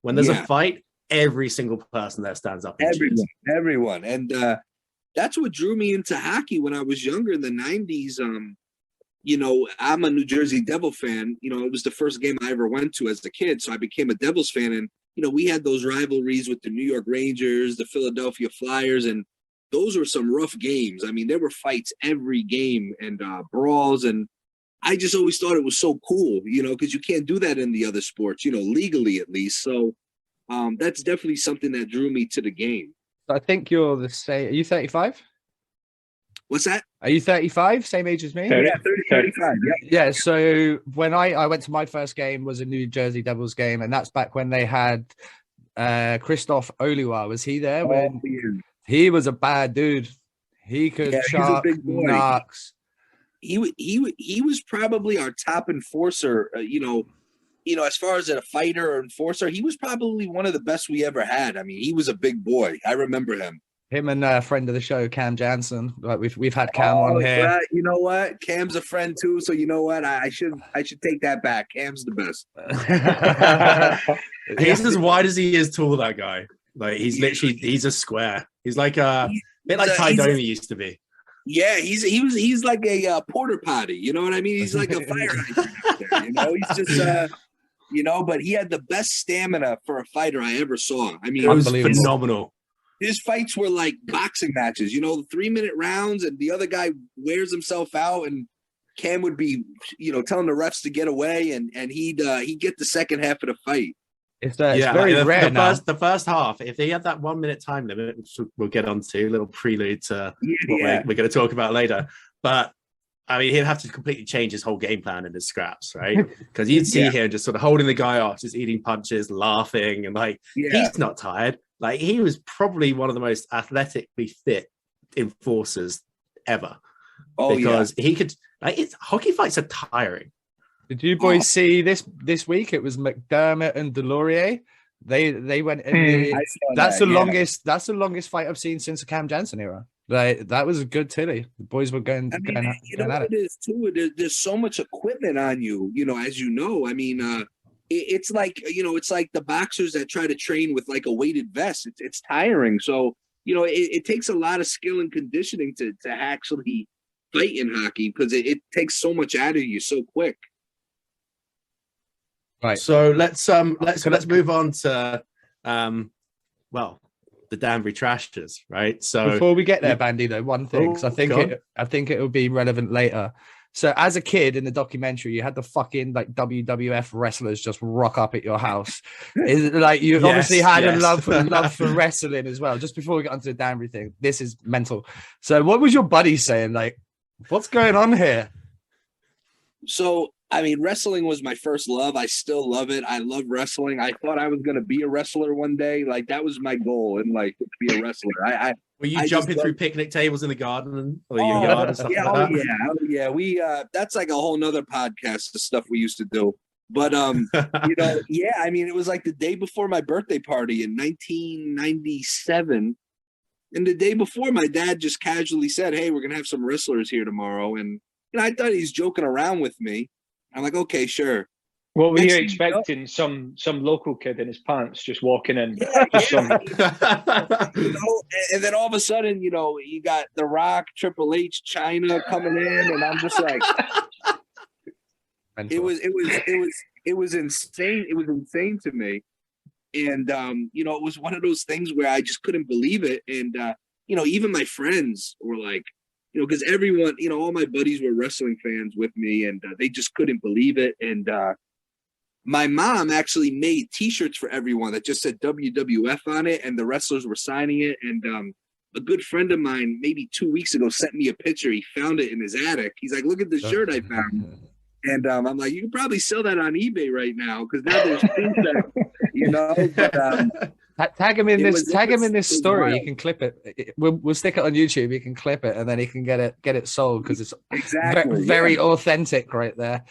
When there's a fight, every single person there stands up. And everyone. And that's what drew me into hockey when I was younger in the 90s. You know, I'm a New Jersey Devil fan. You know, it was the first game I ever went to as a kid. So I became a Devils fan. And, you know, we had those rivalries with the New York Rangers, the Philadelphia Flyers, and those were some rough games. I mean, there were fights every game and brawls. And I just always thought it was so cool, you know, because you can't do that in the other sports, you know, legally at least. So that's definitely something that drew me to the game. I think you're the same. Are you 35? What's that? Are you 35? Same age as me? 30, yeah, 35. Yeah. So when I went to my first game was a New Jersey Devils game, and that's back when they had Christoph Oliwa. Was he there? When he was a bad dude. He could chuck knocks. He was probably our top enforcer. You know, as far as a fighter or enforcer, he was probably one of the best we ever had. I mean, he was a big boy. I remember him. Him and a friend of the show, Cam Jansen. Like we've had Cam on here. You know what? Cam's a friend too. So you know what? I should take that back. Cam's the best. He's as wide as he is tall. That guy. Like he's a square. He's like a bit like Ty Domi used to be. Yeah, he's like a porter potty. You know what I mean? He's like a fire hydrant. You know, he's just you know, but he had the best stamina for a fighter I ever saw. I mean, it was phenomenal. His fights were like boxing matches, you know, 3-minute rounds, and the other guy wears himself out, and Cam would be, you know, telling the refs to get away, and he'd get the second half of the fight. It's very rare now. The first half, if they had that 1 minute time limit, which we'll get on to, a little prelude to what we're going to talk about later. But I mean, he'd have to completely change his whole game plan in his scraps, right? Because you'd see him just sort of holding the guy off, just eating punches, laughing, and like he's not tired. Like he was probably one of the most athletically fit enforcers ever. Because he could. Like, hockey fights are tiring. Did you boys see this week? It was McDermott and Delorier. They went in. That's the longest. That's the longest fight I've seen since the Cam Jansen era. Like that was a good tilly. The boys were going. I mean, you know what it is too. There's so much equipment on you. You know, as you know. I mean, it's like, you know, it's like the boxers that try to train with like a weighted vest. It's tiring. So you know, it takes a lot of skill and conditioning to actually fight in hockey because it takes so much out of you so quick. Right. So let's move on to the Danbury Trashers, right? So before we get there, Bandy, though, one thing, because I think it will be relevant later. So as a kid in the documentary, you had the fucking like WWF wrestlers just rock up at your house. Is like you obviously had a love for wrestling as well. Just before we get onto the Danbury thing, this is mental. So what was your buddy saying? Like, what's going on here? So I mean, wrestling was my first love. I still love it. I love wrestling. I thought I was going to be a wrestler one day. Like that was my goal in life, to be a wrestler. Were you jumping through picnic tables in the garden or your yard and stuff like that? Yeah. We that's like a whole nother podcast of stuff we used to do. But you know, I mean, it was like the day before my birthday party in 1997. And the day before, my dad just casually said, "Hey, we're gonna have some wrestlers here tomorrow." And you know, I thought he's joking around with me. I'm like, okay, sure. What were you expecting? Some local kid in his pants just walking in. You know, and then all of a sudden, you know, you got The Rock, Triple H, China coming in, and I'm just like, it was insane. It was insane to me, and you know, it was one of those things where I just couldn't believe it, and you know, even my friends were like, you know, because everyone, you know, all my buddies were wrestling fans with me, and they just couldn't believe it. And my mom actually made T-shirts for everyone that just said WWF on it, and the wrestlers were signing it. And a good friend of mine, maybe 2 weeks ago, sent me a picture. He found it in his attic. He's like, "Look at the shirt I found." And I'm like, "You can probably sell that on eBay right now because now there's things that, you know." But, tag him in this story. You can clip it. We'll stick it on YouTube. You can clip it, and then he can get it sold because it's very authentic right there.